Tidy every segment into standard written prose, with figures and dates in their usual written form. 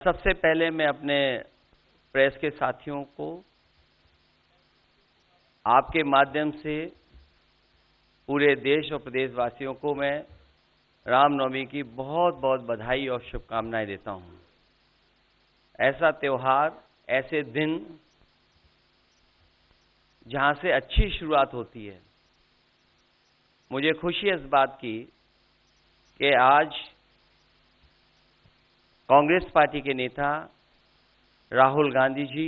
सबसे पहले मैं अपने प्रेस के साथियों को आपके माध्यम से पूरे देश और प्रदेशवासियों को मैं रामनवमी की बहुत बहुत बधाई और शुभकामनाएं देता हूं। ऐसा त्योहार, ऐसे दिन जहां से अच्छी शुरुआत होती है। मुझे खुशी है इस बात की कि आज कांग्रेस पार्टी के नेता राहुल गांधी जी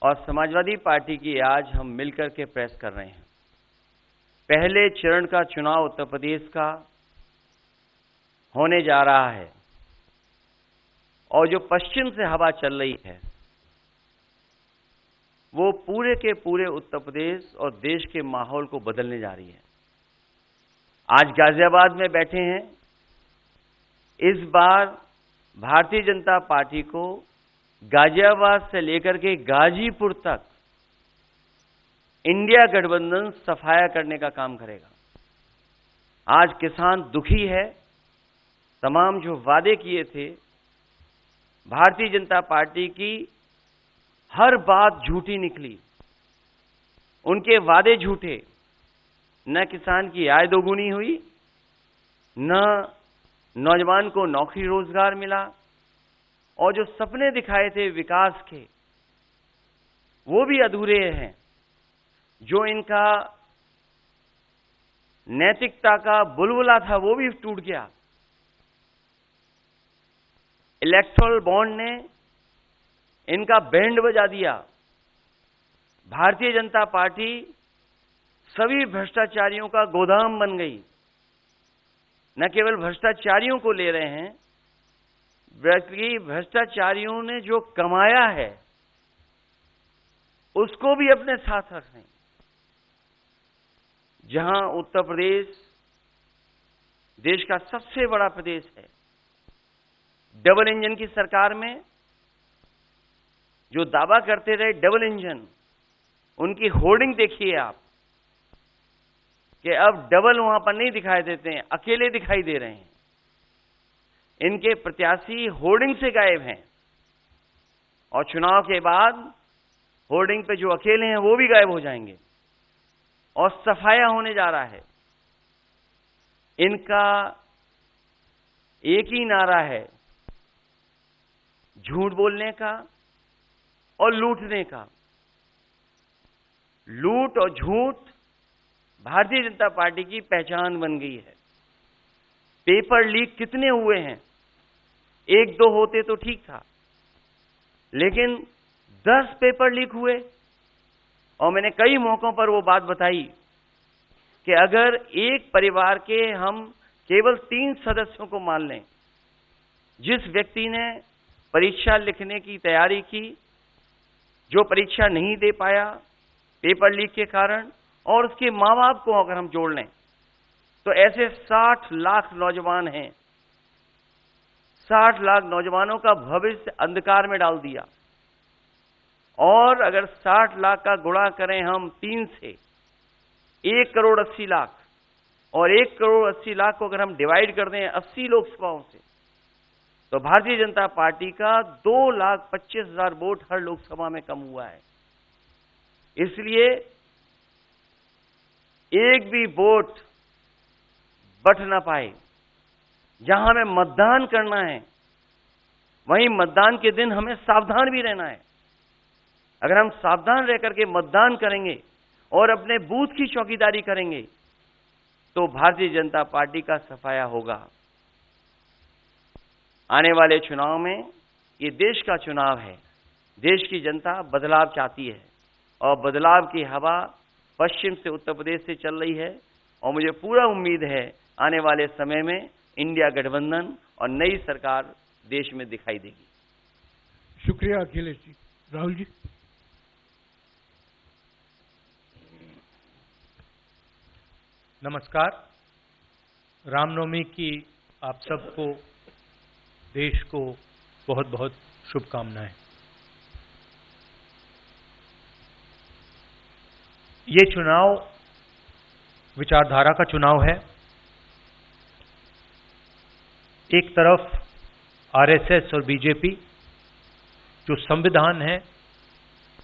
और समाजवादी पार्टी की आज हम मिलकर के प्रेस कर रहे हैं। पहले चरण का चुनाव उत्तर प्रदेश का होने जा रहा है और जो पश्चिम से हवा चल रही है वो पूरे के पूरे उत्तर प्रदेश और देश के माहौल को बदलने जा रही है। आज गाजियाबाद में बैठे हैं। इस बार भारतीय जनता पार्टी को गाजियाबाद से लेकर के गाजीपुर तक इंडिया गठबंधन सफाया करने का काम करेगा। आज किसान दुखी है। तमाम जो वादे किए थे, भारतीय जनता पार्टी की हर बात झूठी निकली। उनके वादे झूठे। न किसान की आय दोगुनी हुई, न नौजवान को नौकरी रोजगार मिला, और जो सपने दिखाए थे विकास के वो भी अधूरे हैं। जो इनका नैतिकता का बुलबुला था वो भी टूट गया। इलेक्टोरल बॉन्ड ने इनका बैंड बजा दिया। भारतीय जनता पार्टी सभी भ्रष्टाचारियों का गोदाम बन गई। न केवल भ्रष्टाचारियों को ले रहे हैं, बल्कि भ्रष्टाचारियों ने जो कमाया है उसको भी अपने साथ रख रहे हैं। जहां उत्तर प्रदेश देश का सबसे बड़ा प्रदेश है, डबल इंजन की सरकार में जो दावा करते रहे डबल इंजन, उनकी होर्डिंग देखिए आप कि अब डबल वहां पर नहीं दिखाई देते हैं, अकेले दिखाई दे रहे हैं। इनके प्रत्याशी होर्डिंग से गायब हैं और चुनाव के बाद होर्डिंग पे जो अकेले हैं वो भी गायब हो जाएंगे और सफाया होने जा रहा है। इनका एक ही नारा है, झूठ बोलने का और लूटने का। लूट और झूठ भारतीय जनता पार्टी की पहचान बन गई है। पेपर लीक कितने हुए हैं? एक दो होते तो ठीक था, लेकिन 10 पेपर लीक हुए। और मैंने कई मौकों पर वो बात बताई कि अगर एक परिवार के हम केवल 3 सदस्यों को मान लें, जिस व्यक्ति ने परीक्षा लिखने की तैयारी की, जो परीक्षा नहीं दे पाया पेपर लीक के कारण, और उसके मां बाप को अगर हम जोड़ लें तो ऐसे 60 लाख नौजवान हैं। 60 लाख नौजवानों का भविष्य अंधकार में डाल दिया। और अगर 60 लाख का गुणा करें हम 3 से, 1 करोड़ 80 लाख, और 1 करोड़ 80 लाख को अगर हम डिवाइड कर दें 80 लोकसभाओं से, तो भारतीय जनता पार्टी का 2,25,000 वोट हर लोकसभा में कम हुआ है। इसलिए एक भी वोट बट ना पाए। जहां हमें मतदान करना है वहीं मतदान के दिन हमें सावधान भी रहना है। अगर हम सावधान रह करके मतदान करेंगे और अपने बूथ की चौकीदारी करेंगे तो भारतीय जनता पार्टी का सफाया होगा। आने वाले चुनाव में, ये देश का चुनाव है, देश की जनता बदलाव चाहती है और बदलाव की हवा पश्चिम से उत्तर प्रदेश से चल रही है। और मुझे पूरा उम्मीद है आने वाले समय में इंडिया गठबंधन और नई सरकार देश में दिखाई देगी। शुक्रिया अखिलेश जी। राहुल जी। नमस्कार। रामनवमी की आप सबको, देश को बहुत बहुत शुभकामनाएं। ये चुनाव विचारधारा का चुनाव है। एक तरफ आरएसएस और बीजेपी जो संविधान है,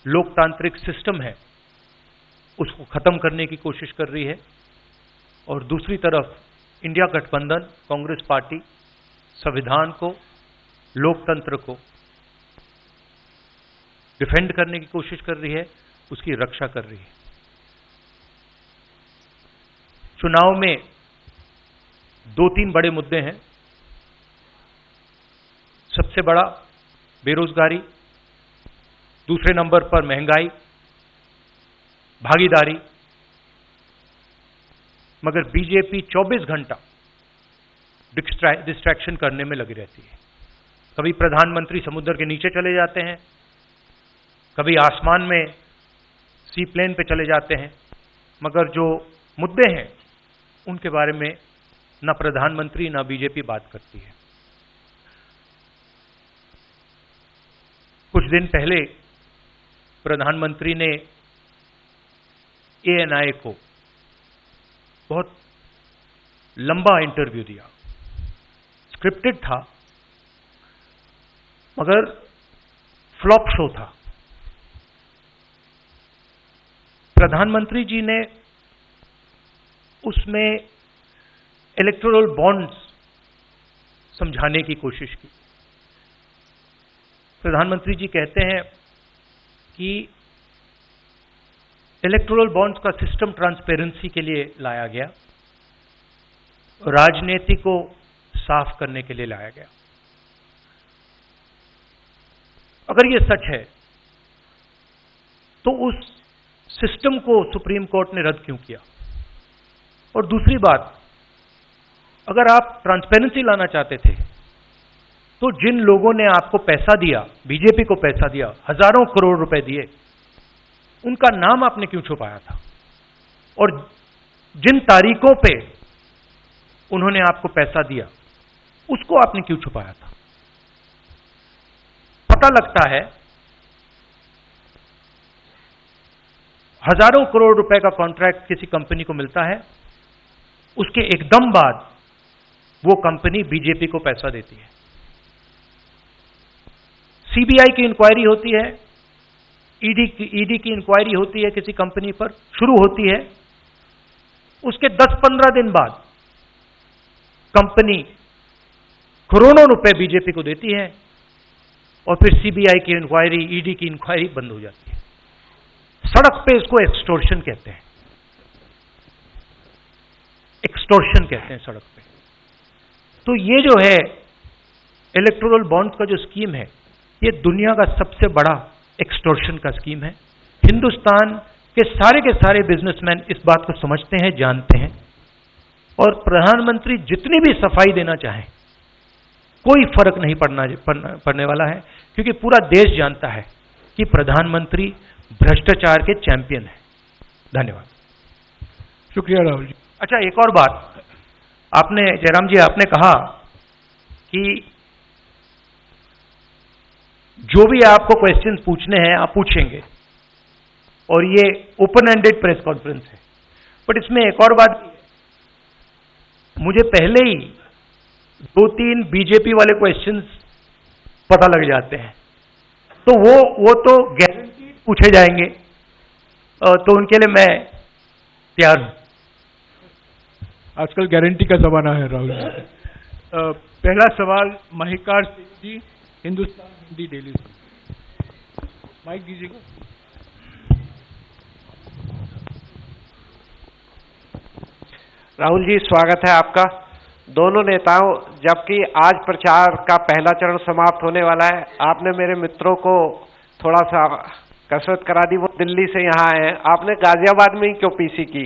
लोकतांत्रिक सिस्टम है, उसको खत्म करने की कोशिश कर रही है, और दूसरी तरफ इंडिया गठबंधन, कांग्रेस पार्टी संविधान को, लोकतंत्र को डिफेंड करने की कोशिश कर रही है, उसकी रक्षा कर रही है। चुनाव में 2-3 बड़े मुद्दे हैं। सबसे बड़ा बेरोजगारी, दूसरे नंबर पर महंगाई, भागीदारी। मगर बीजेपी 24 घंटा डिस्ट्रैक्शन करने में लगी रहती है। कभी प्रधानमंत्री समुद्र के नीचे चले जाते हैं, कभी आसमान में सी प्लेन पे चले जाते हैं, मगर जो मुद्दे हैं उनके बारे में ना प्रधानमंत्री ना बीजेपी बात करती है। कुछ दिन पहले प्रधानमंत्री ने एएनआई को बहुत लंबा इंटरव्यू दिया। स्क्रिप्टेड था, मगर फ्लॉप शो था। प्रधानमंत्री जी ने उसमें इलेक्टोरल बॉन्ड्स समझाने की कोशिश की। प्रधानमंत्री जी कहते हैं कि इलेक्टोरल बॉन्ड्स का सिस्टम ट्रांसपेरेंसी के लिए लाया गया, राजनीति को साफ करने के लिए लाया गया। अगर यह सच है तो उस सिस्टम को सुप्रीम कोर्ट ने रद्द क्यों किया? और दूसरी बात, अगर आप ट्रांसपेरेंसी लाना चाहते थे तो जिन लोगों ने आपको पैसा दिया, बीजेपी को पैसा दिया, हजारों करोड़ रुपए दिए, उनका नाम आपने क्यों छुपाया था? और जिन तारीखों पे उन्होंने आपको पैसा दिया उसको आपने क्यों छुपाया था? पता लगता है हजारों करोड़ रुपए का कॉन्ट्रैक्ट किसी कंपनी को मिलता है, उसके एकदम बाद वो कंपनी बीजेपी को पैसा देती है। सीबीआई की इंक्वायरी होती है, ईडी की इंक्वायरी होती है, किसी कंपनी पर शुरू होती है, उसके 10-15 दिन बाद कंपनी करोड़ों रुपए बीजेपी को देती है और फिर सीबीआई की इंक्वायरी, ईडी की इंक्वायरी बंद हो जाती है। सड़क पे इसको एक्सटॉर्शन कहते हैं, एक्सटॉर्शन कहते हैं सड़क पे। तो ये जो है इलेक्टोरल बॉन्ड्स का जो स्कीम है, ये दुनिया का सबसे बड़ा एक्सटॉर्शन का स्कीम है। हिंदुस्तान के सारे बिजनेसमैन इस बात को समझते हैं, जानते हैं, और प्रधानमंत्री जितनी भी सफाई देना चाहें कोई फर्क नहीं पड़ने वाला है, क्योंकि पूरा देश जानता है कि प्रधानमंत्री भ्रष्टाचार के चैंपियन है। धन्यवाद। शुक्रिया राहुल जी। अच्छा, एक और बात, आपने जयराम जी आपने कहा कि जो भी आपको क्वेश्चन पूछने हैं आप पूछेंगे, और ये ओपन एंडेड प्रेस कॉन्फ्रेंस है। बट इसमें एक और बात, मुझे पहले ही 2-3 बीजेपी वाले क्वेश्चंस पता लग जाते हैं, तो वो तो गारंटी पूछे जाएंगे, तो उनके लिए मैं तैयार हूं। आजकल गारंटी का जमाना है राहुल जी। पहला सवाल महिकार सिंह जी, हिंदुस्तान हिंदी डेली से। माइक दीजिएगा। राहुल जी, स्वागत है आपका। दोनों नेताओं, जबकि आज प्रचार का पहला चरण समाप्त होने वाला है, आपने मेरे मित्रों को थोड़ा सा कसरत करा दी। वो दिल्ली से यहाँ आए हैं, आपने गाजियाबाद में ही क्यों पीसी की?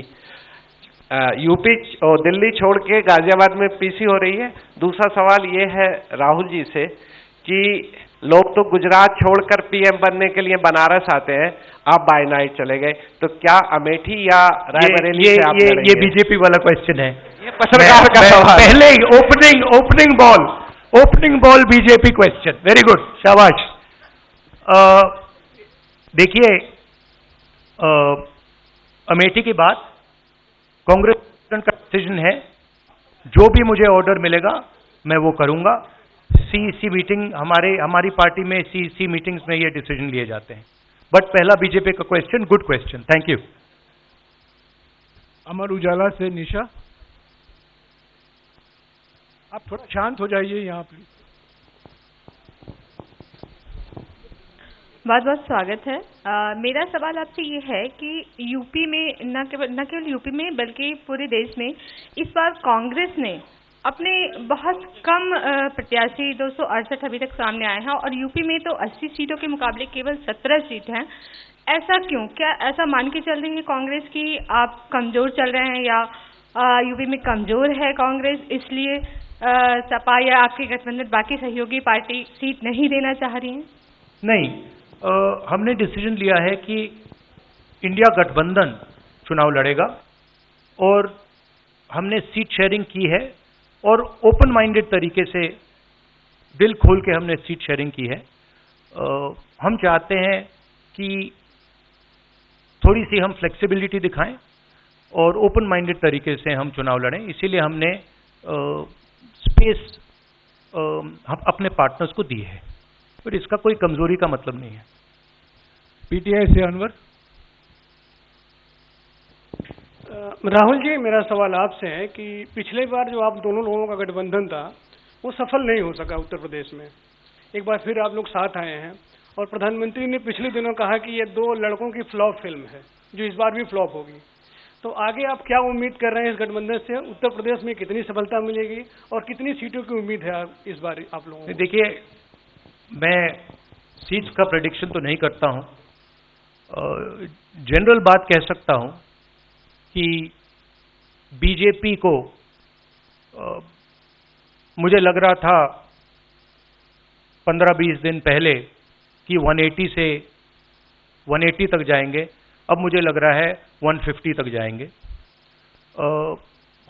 यूपी और दिल्ली छोड़ के गाजियाबाद में पीसी हो रही है। दूसरा सवाल ये है राहुल जी से कि लोग तो गुजरात छोड़कर पीएम बनने के लिए बनारस आते हैं, आप बाय नाइट चले गए, तो क्या अमेठी या रायबरेली से आप लड़ेंगे? ये बीजेपी वाला क्वेश्चन है, ये पत्रकार का सवाल। पहले opening ball BJP question. Very good, शाबाश। देखिए, अमेठी की बात कांग्रेस का डिसीजन है, जो भी मुझे ऑर्डर मिलेगा मैं वो करूंगा। सीईसी मीटिंग, हमारी पार्टी में सीईसी मीटिंग्स में ये डिसीजन लिए जाते हैं। बट पहला बीजेपी का question, good question, thank you. Amar Ujala से निशा, आप थोड़ा शांत हो जाइए यहाँ प्लीज। बहुत बहुत स्वागत है। मेरा सवाल आपसे ये है कि यूपी में न केवल यूपी में बल्कि पूरे देश में इस बार कांग्रेस ने अपने बहुत कम प्रत्याशी 268 अभी तक सामने आए हैं और यूपी में तो 80 सीटों के मुकाबले केवल 17 सीट हैं। ऐसा क्यों? क्या ऐसा मान के चल रही है कांग्रेस कि आप कमजोर चल रहे हैं या यूपी में कमजोर है कांग्रेस, इसलिए सपा या आपके गठबंधन बाकी सहयोगी पार्टी सीट नहीं देना चाह रही है? नहीं, हमने डिसीजन लिया है कि इंडिया गठबंधन चुनाव लड़ेगा और हमने सीट शेयरिंग की है और ओपन माइंडेड तरीके से दिल खोल के हमने सीट शेयरिंग की है। हम चाहते हैं कि थोड़ी सी हम फ्लेक्सिबिलिटी दिखाएं और ओपन माइंडेड तरीके से हम चुनाव लड़ें, इसीलिए हमने स्पेस अपने पार्टनर्स को दी है, पर इसका कोई कमजोरी का मतलब नहीं है। पीटीआई से अनवर। राहुल जी, मेरा सवाल आपसे है कि पिछले बार जो आप दोनों लोगों का गठबंधन था वो सफल नहीं हो सका उत्तर प्रदेश में। एक बार फिर आप लोग साथ आए हैं और प्रधानमंत्री ने पिछले दिनों कहा कि ये दो लड़कों की फ्लॉप फिल्म है जो इस बार भी फ्लॉप होगी। तो आगे आप क्या उम्मीद कर रहे हैं इस गठबंधन से? उत्तर प्रदेश में कितनी सफलता मिलेगी और कितनी सीटों की उम्मीद है इस बार आप लोगों को? देखिए, मैं सीट्स का प्रेडिक्शन तो नहीं करता हूं, जनरल बात कह सकता हूं कि बीजेपी को मुझे लग रहा था 15-20 दिन पहले कि 180 से 180 तक जाएंगे, अब मुझे लग रहा है 150 तक जाएंगे।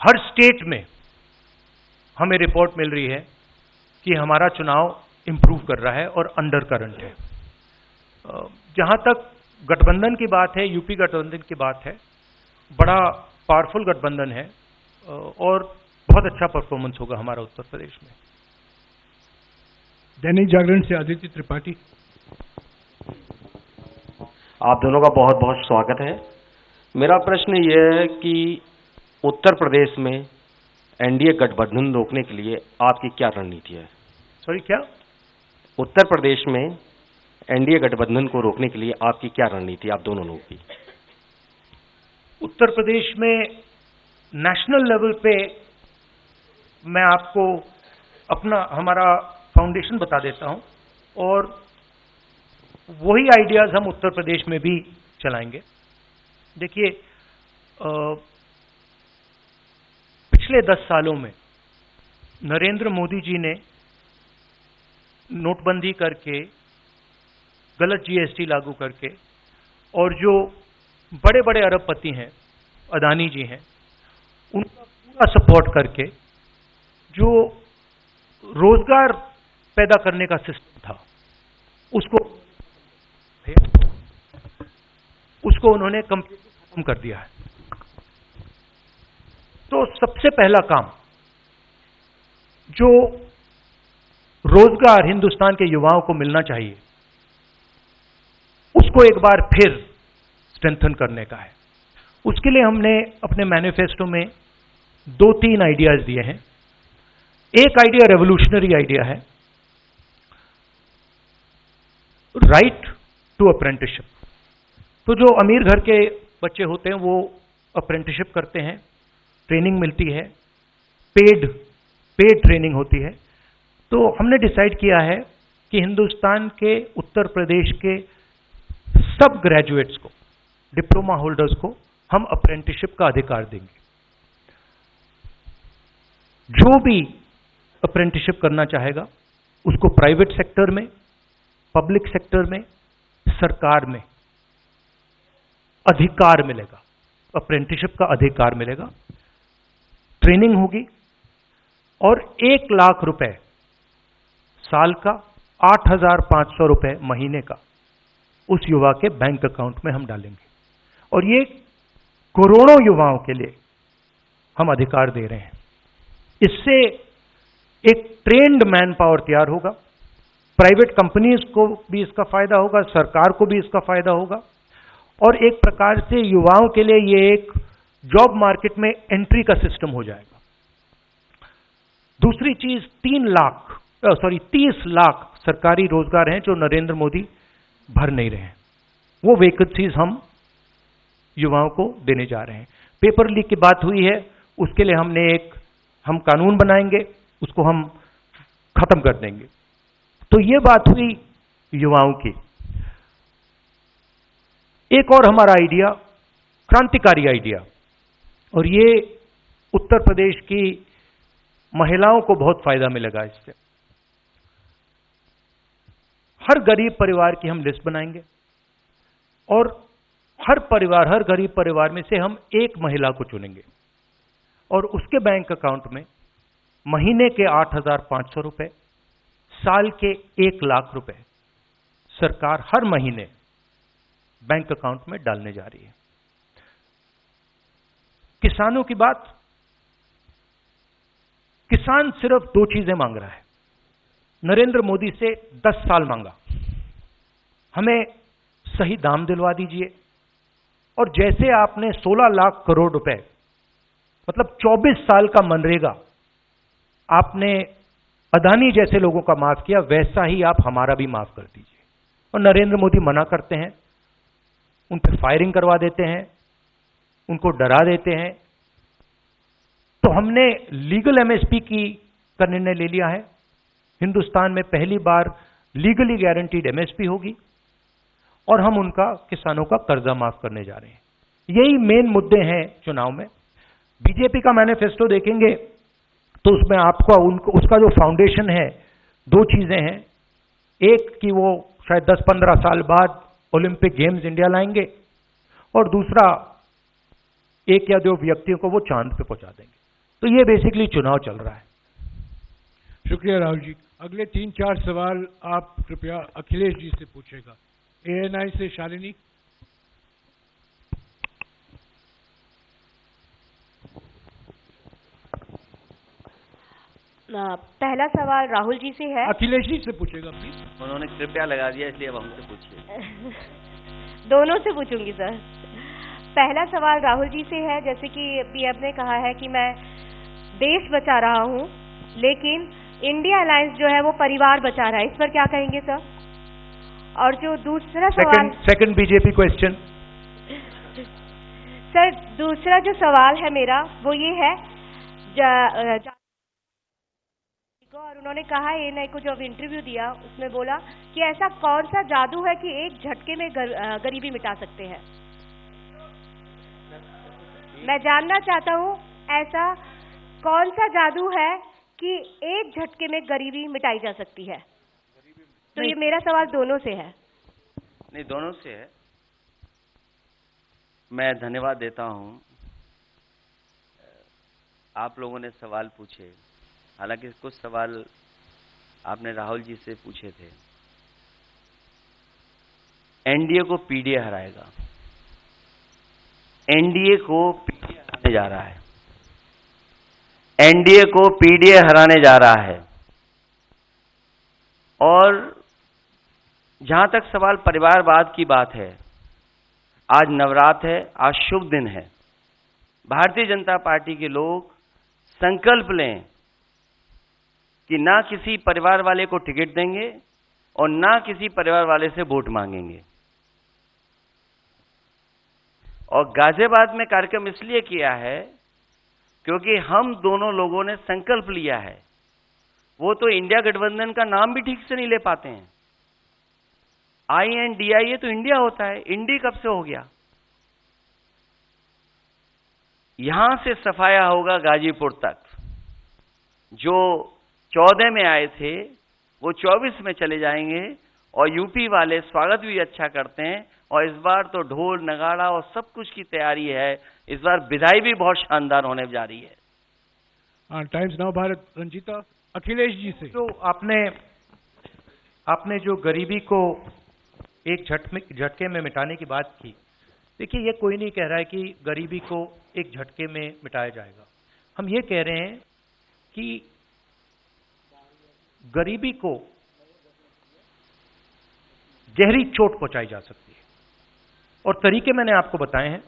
हर स्टेट में हमें रिपोर्ट मिल रही है कि हमारा चुनाव इंप्रूव कर रहा है और अंडर करंट है। जहां तक गठबंधन की बात है, यूपी गठबंधन की बात है, बड़ा पावरफुल गठबंधन है और बहुत अच्छा परफॉर्मेंस होगा हमारा उत्तर प्रदेश में। दैनिक जागरण से आदित्य त्रिपाठी। आप दोनों का बहुत बहुत स्वागत है। मेरा प्रश्न यह है कि उत्तर प्रदेश में एनडीए गठबंधन रोकने के लिए आपकी क्या रणनीति है? सॉरी, क्या? उत्तर प्रदेश में एनडीए गठबंधन को रोकने के लिए आपकी क्या रणनीति है, आप दोनों लोगों की? उत्तर प्रदेश में नेशनल लेवल पे मैं आपको हमारा फाउंडेशन बता देता हूं और वही आइडियाज हम उत्तर प्रदेश में भी चलाएंगे। देखिए, पिछले 10 सालों में नरेंद्र मोदी जी ने नोटबंदी करके, गलत जीएसटी लागू करके और जो बड़े बड़े अरबपति हैं, अदानी जी हैं, उनका पूरा सपोर्ट करके जो रोजगार पैदा करने का सिस्टम था उसको उन्होंने कंप्लीटली खत्म कर दिया है। तो सबसे पहला काम जो रोजगार हिंदुस्तान के युवाओं को मिलना चाहिए उसको एक बार फिर स्ट्रेंथन करने का है। उसके लिए हमने अपने मैनिफेस्टो में 2-3 आइडियाज दिए हैं। एक आइडिया रेवोल्यूशनरी आइडिया है, राइट टू अप्रेंटिसशिप। तो जो अमीर घर के बच्चे होते हैं वो अप्रेंटिसशिप करते हैं, ट्रेनिंग मिलती है, पेड ट्रेनिंग होती है। तो हमने डिसाइड किया है कि हिंदुस्तान के उत्तर प्रदेश के सब ग्रेजुएट्स को, डिप्लोमा होल्डर्स को हम अप्रेंटिसशिप का अधिकार देंगे। जो भी अप्रेंटिसशिप करना चाहेगा उसको प्राइवेट सेक्टर में, पब्लिक सेक्टर में, सरकार में अधिकार मिलेगा, अप्रेंटिसशिप का अधिकार मिलेगा, ट्रेनिंग होगी और 1 लाख रुपए साल का, 8,500 रुपए महीने का उस युवा के बैंक अकाउंट में हम डालेंगे। और ये करोड़ों युवाओं के लिए हम अधिकार दे रहे हैं। इससे एक ट्रेन्ड मैन पावर तैयार होगा, प्राइवेट कंपनीज को भी इसका फायदा होगा, सरकार को भी इसका फायदा होगा, और एक प्रकार से युवाओं के लिए ये एक जॉब मार्केट में एंट्री का सिस्टम हो जाएगा। दूसरी चीज 30 लाख सरकारी रोजगार हैं जो नरेंद्र मोदी भर नहीं रहे हैं, वो वैकेंसीज हम युवाओं को देने जा रहे हैं। पेपर लीक की बात हुई है, उसके लिए हम कानून बनाएंगे, उसको हम खत्म कर देंगे। तो ये बात हुई युवाओं की। एक और हमारा आइडिया, क्रांतिकारी आइडिया, और ये उत्तर प्रदेश की महिलाओं को बहुत फायदा मिलेगा इससे। हर गरीब परिवार की हम लिस्ट बनाएंगे और हर गरीब परिवार में से हम एक महिला को चुनेंगे और उसके बैंक अकाउंट में महीने के 8,500 रुपए, साल के 1 लाख रुपए सरकार हर महीने बैंक अकाउंट में डालने जा रही है। किसानों की बात, किसान सिर्फ 2 चीजें मांग रहा है। नरेंद्र मोदी से 10 साल मांगा, हमें सही दाम दिलवा दीजिए, और जैसे आपने 16 लाख करोड़ रुपए, मतलब 24 साल का मनरेगा आपने अदानी जैसे लोगों का माफ किया, वैसा ही आप हमारा भी माफ कर दीजिए। और नरेंद्र मोदी मना करते हैं, उन पर फायरिंग करवा देते हैं, उनको डरा देते हैं। तो हमने लीगल एमएसपी का निर्णय ले लिया है। हिंदुस्तान में पहली बार लीगली गारंटीड एमएसपी होगी और हम उनका, किसानों का कर्जा माफ करने जा रहे हैं। यही मेन मुद्दे हैं चुनाव में। बीजेपी का मैनिफेस्टो देखेंगे तो उसमें आपका उसका जो फाउंडेशन है, 2 चीजें हैं। एक कि वो शायद 10-15 साल बाद ओलंपिक गेम्स इंडिया लाएंगे, और दूसरा 1 या 2 व्यक्तियों को वो चांद पे पहुंचा देंगे। तो ये बेसिकली चुनाव चल रहा है। शुक्रिया राहुल जी। अगले 3-4 सवाल आप कृपया अखिलेश जी से पूछेगा। एएनआई से शालिनी। पहला सवाल राहुल जी से है। अखिलेश जी से पूछेगा प्लीज। उन्होंने कृपया लगा दिया, इसलिए अब हमसे पूछिए। दोनों से पूछूंगी सर। पहला सवाल राहुल जी से है, जैसे कि पीएम ने कहा है कि मैं देश बचा रहा हूं, लेकिन इंडिया अलायंस जो है वो परिवार बचा रहा है, इस पर क्या कहेंगे सर? और जो दूसरा सवाल, सेकंड बीजेपी क्वेश्चन। सर दूसरा जो सवाल है मेरा वो ये है, और उन्होंने कहा एएनआई को जब इंटरव्यू दिया उसमें बोला कि ऐसा कौन सा जादू है कि एक झटके में गरीबी मिटा सकते हैं। मैं जानना चाहता हूँ ऐसा कौन सा जादू है कि एक झटके में गरीबी मिटाई जा सकती है। तो ये मेरा सवाल दोनों से है। नहीं, दोनों से है। मैं धन्यवाद देता हूं, आप लोगों ने सवाल पूछे। हालांकि कुछ सवाल आपने राहुल जी से पूछे थे। एनडीए को पीडीए हराएगा, एनडीए को पीडीए हराने जा रहा है, एनडीए को पीडीए हराने जा रहा है। और जहां तक सवाल परिवारवाद की बात है, आज नवरात्र है, आज शुभ दिन है। भारतीय जनता पार्टी के लोग संकल्प लें कि ना किसी परिवार वाले को टिकट देंगे और ना किसी परिवार वाले से वोट मांगेंगे। और गाजियाबाद में कार्यक्रम इसलिए किया है क्योंकि हम दोनों लोगों ने संकल्प लिया है। वो तो इंडिया गठबंधन का नाम भी ठीक से नहीं ले पाते हैं। INDIA तो इंडिया होता है, इंडी कब से हो गया? यहां से सफाया होगा गाजीपुर तक। जो 14 में आए थे वो 24 में चले जाएंगे, और यूपी वाले स्वागत भी अच्छा करते हैं। और इस बार तो ढोल नगाड़ा और सब कुछ की तैयारी है। इस बार विदाई भी बहुत शानदार होने जा रही है। Times Now Bharat, Ranjeeta. अखिलेश जी से। तो आपने जो गरीबी को एक झटके में मिटाने की बात की, देखिए ये कोई नहीं कह रहा है कि गरीबी को एक झटके में मिटाया जाएगा। हम ये कह रहे हैं कि गरीबी को गहरी चोट पहुंचाई जा सकती है। और तरीके मैंने आपको बताए हैं।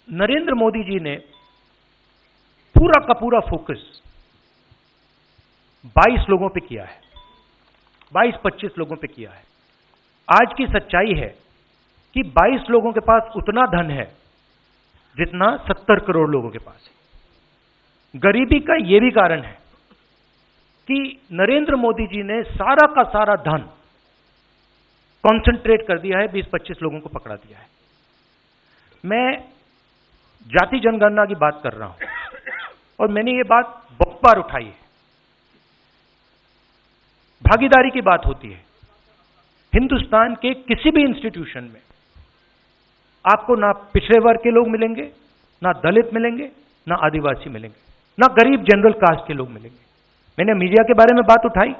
नरेंद्र मोदी जी ने पूरा का पूरा फोकस 22 लोगों पे किया है, 22-25 लोगों पे किया है। आज की सच्चाई है कि 22 लोगों के पास उतना धन है जितना 70 करोड़ लोगों के पास है। गरीबी का यह भी कारण है कि नरेंद्र मोदी जी ने सारा का सारा धन कॉन्सेंट्रेट कर दिया है, 20-25 लोगों को पकड़ा दिया है। मैं जाति जनगणना की बात कर रहा हूं और मैंने ये बात बहुत बार उठाई है। भागीदारी की बात होती है। हिंदुस्तान के किसी भी इंस्टीट्यूशन में आपको ना पिछड़े वर्ग के लोग मिलेंगे, ना दलित मिलेंगे, ना आदिवासी मिलेंगे, ना गरीब जनरल कास्ट के लोग मिलेंगे। मैंने मीडिया के बारे में बात उठाई।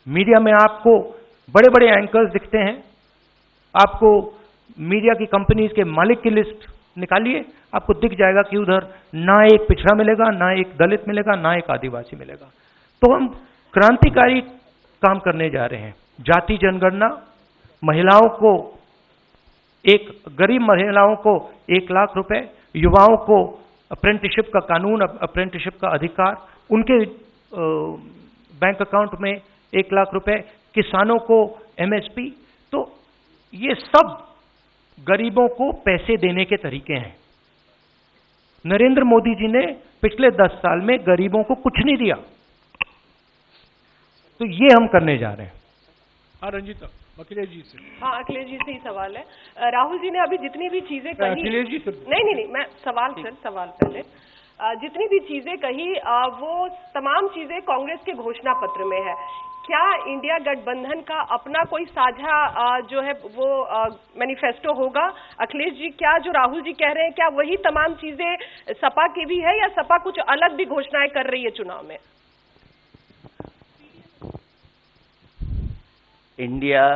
मीडिया में आपको बड़े बड़े एंकर्स दिखते हैं। आपको मीडिया की कंपनीज के मालिक की लिस्ट निकालिए, आपको दिख जाएगा कि उधर ना एक पिछड़ा मिलेगा, ना एक दलित मिलेगा, ना एक आदिवासी मिलेगा। तो हम क्रांतिकारी काम करने जा रहे हैं। जाति जनगणना, महिलाओं को गरीब महिलाओं को 1 लाख रुपए, युवाओं को अप्रेंटिसशिप का कानून, अप्रेंटिसशिप का अधिकार, उनके बैंक अकाउंट में 1 लाख रुपए, किसानों को एमएसपी। तो ये सब गरीबों को पैसे देने के तरीके हैं। नरेंद्र मोदी जी ने पिछले 10 साल में गरीबों को कुछ नहीं दिया। तो ये हम करने जा रहे हैं। हाँ रंजीता, अखिलेश जी से। हाँ, अखिलेश जी से ही सवाल है। राहुल जी ने अभी जितनी भी चीजें कही, अखिलेश जी नहीं, मैं सवाल पहले जितनी भी चीजें कही वो तमाम चीजें कांग्रेस के घोषणा पत्र में है। क्या इंडिया गठबंधन का अपना कोई साझा जो है वो मैनिफेस्टो होगा? अखिलेश जी, क्या जो राहुल जी कह रहे हैं क्या वही तमाम चीजें सपा की भी है या सपा कुछ अलग भी घोषणाएं कर रही है चुनाव में? इंडिया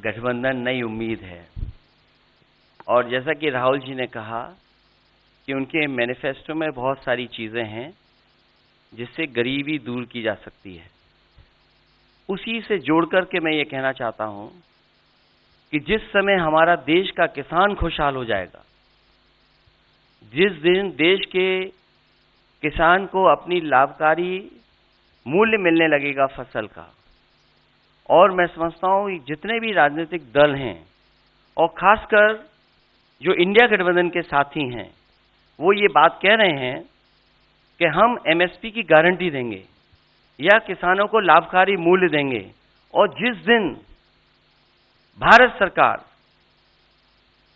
गठबंधन नई उम्मीद है और जैसा कि राहुल जी ने कहा कि उनके मैनिफेस्टो में बहुत सारी चीजें हैं जिससे गरीबी दूर की जा सकती है। उसी से जोड़ करके मैं ये कहना चाहता हूं कि जिस समय हमारा देश का किसान खुशहाल हो जाएगा, जिस दिन देश के किसान को अपनी लाभकारी मूल्य मिलने लगेगा फसल का, और मैं समझता हूं जितने भी राजनीतिक दल हैं और खासकर जो इंडिया गठबंधन के साथी हैं, वो ये बात कह रहे हैं कि हम एमएसपी की गारंटी देंगे या किसानों को लाभकारी मूल्य देंगे, और जिस दिन भारत सरकार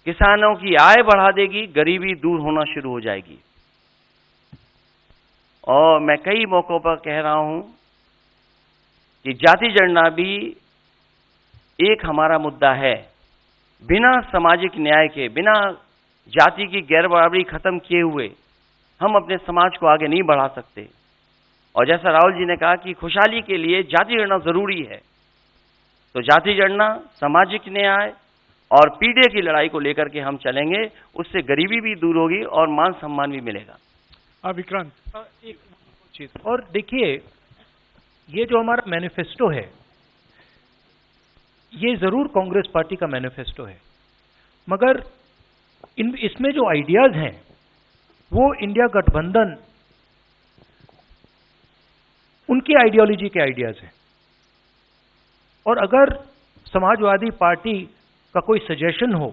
किसानों की आय बढ़ा देगी, गरीबी दूर होना शुरू हो जाएगी। और मैं कई मौकों पर कह रहा हूं कि जाति जनगणना भी एक हमारा मुद्दा है। बिना सामाजिक न्याय के, बिना जाति की गैर बराबरी खत्म किए हुए हम अपने समाज को आगे नहीं बढ़ा सकते। और जैसा राहुल जी ने कहा कि खुशहाली के लिए जाति गणना जरूरी है, तो जाति गणना, सामाजिक न्याय और पीढ़ी की लड़ाई को लेकर के हम चलेंगे। उससे गरीबी भी दूर होगी और मान सम्मान भी मिलेगा। विक्रांत, एक चीज और देखिए, ये जो हमारा मैनिफेस्टो है, ये जरूर कांग्रेस पार्टी का मैनिफेस्टो है, मगर इसमें जो आइडियाज हैं वो इंडिया गठबंधन उनकी आइडियोलॉजी के आइडियाज हैं। और अगर समाजवादी पार्टी का कोई सजेशन हो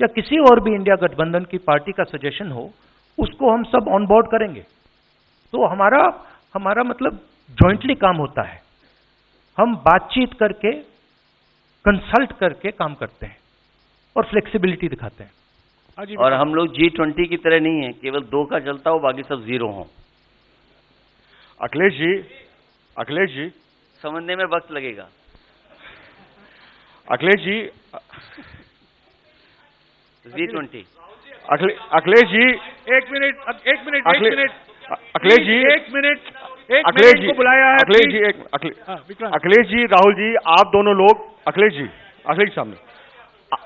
या किसी और भी इंडिया गठबंधन की पार्टी का सजेशन हो, उसको हम सब ऑन बोर्ड करेंगे। तो हमारा मतलब जॉइंटली काम होता है। हम बातचीत करके, कंसल्ट करके काम करते हैं और फ्लेक्सिबिलिटी दिखाते हैं। और हम लोग G20 की तरह नहीं है, केवल 2 का चलता हो, बाकी सब 0 हो। अखिलेश जी समझने में वक्त लगेगा। अखिलेश जी, G20। अखिलेश जी, एक मिनट अखिलेश जी, अखिलेश जी को बुलाया है। अखिलेश जी, राहुल जी, आप दोनों लोग, अखिलेश जी सामने,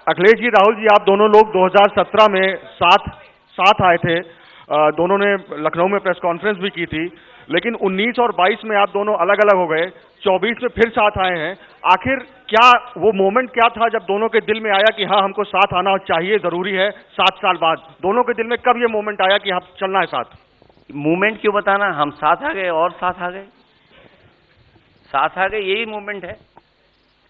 अखिलेश जी, राहुल जी, आप दोनों लोग 2017 में साथ आए थे। दोनों ने लखनऊ में प्रेस कॉन्फ्रेंस भी की थी। लेकिन 19 और 22 में आप दोनों अलग अलग हो गए, 24 में फिर साथ आए हैं। आखिर क्या वो मोमेंट क्या था जब दोनों के दिल में आया कि हाँ हमको साथ आना चाहिए, जरूरी है 7 साल बाद? दोनों के दिल में कब ये मोमेंट आया कि हम चलना है साथ? मूवमेंट क्यों बताना, हम साथ आ गए और साथ आ गए, साथ आ गए, यही मूवमेंट है।